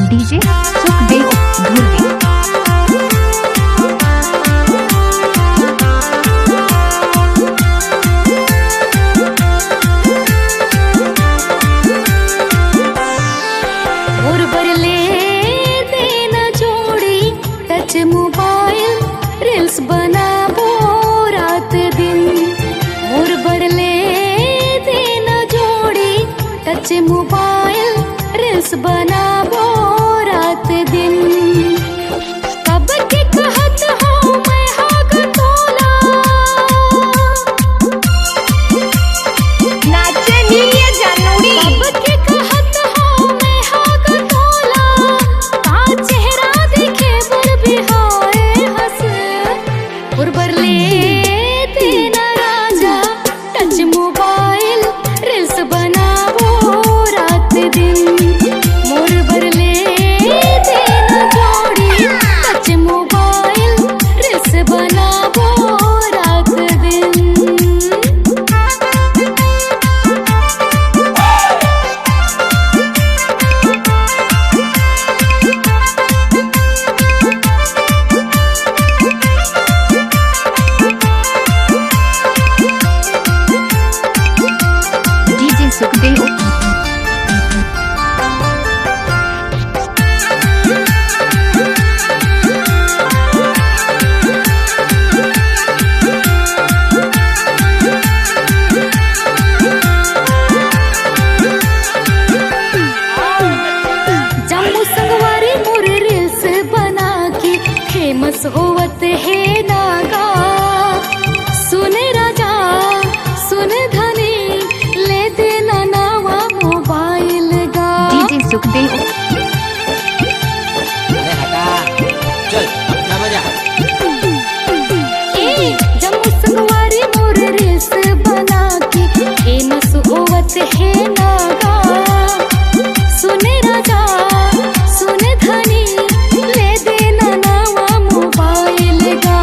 DJ Sukhdev Dhurve. और बरले देना जोड़ी टच मोबाइल रील्स बनाबो रात दिन। और बरले देना जोड़ी टच मोबाइल रील्स बनाबो रात दिन। कब के कहत हो मैं हाग तोला नाचनीय जानूड़ी। कब के कहत हो मैं हाग तोला का चेहरा देखे बर बिहाए हंस। और बरले देना राजा टच मोबाइल रील्स बनाबो रात दिन। मोर बरले देना जोड़ी टच मोबाइल रील्स बनाबो रात दिन। डीजे सुखदेव। जम्मू संगवारी मोर रील्स बना के फेमस होवत है नागा। सुन राजा सुन धनी ले देना नवा मोबाइल गा। डीजे सुखदेव। अरे हटा, चल अपना मजा। ए जम्मू संगवारी मोर रील्स बना के फेमस होवत है नागा। सुन राजा सुन धनी ले देना नवा मोबाइल गा।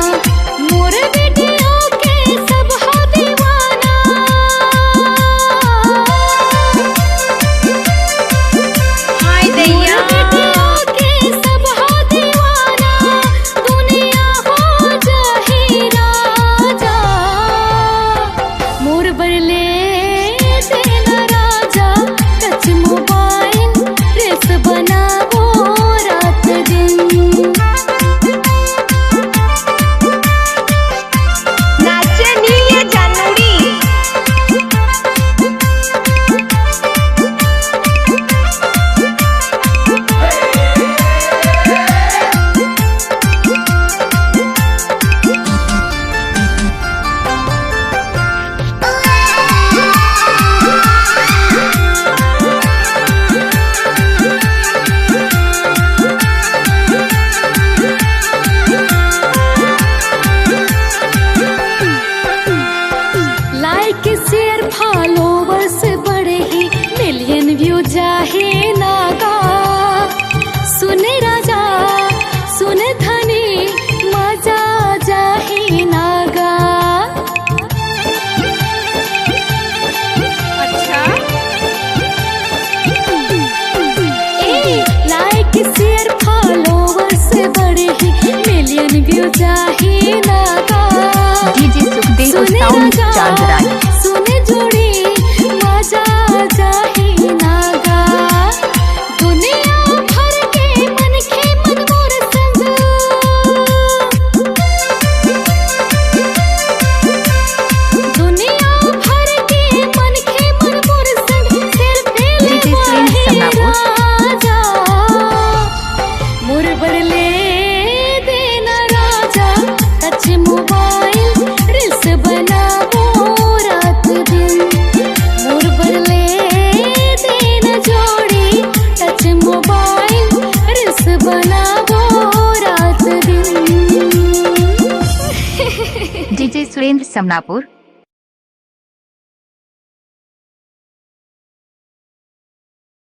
मोर वीडियो के सब हो दीवाना हाय मोर दैया। वीडियो के सब हो दीवाना दुनिया हो जाही राजा। मोर बरले देना राजा टच मोबाइल रील्स बनाबो रात दिन। नाचनीय जानूड़ी। लाइक शेयर फॉलोवर्स बढ़े ही मिलियन व्यू जाहे नागा। सुन राजा सुन धनी मजा जाहे नागा। अच्छा। ए लाइक शेयर फॉलोवर्स बढ़े ही मिलियन व्यू जाहे नागा। डीजे सुखदेव सुन साउंड राजा चांदरानी। सुन जोड़ी मजा जाहे नागा। दुनिया भर के मन के मन मोर संग। दुनिया भर के मन के मन मोर संग सिर पे डीजे सुरेंद्र सम्रापुर। राजा। मोर बरले देना राजा टच मोबाइल रील्स बनाबो रात दिन। मोर बरले देना जोड़ी टच मोबाइल रील्स बनाबो रात दिन। डीजे सुरेंद्र समनापुर।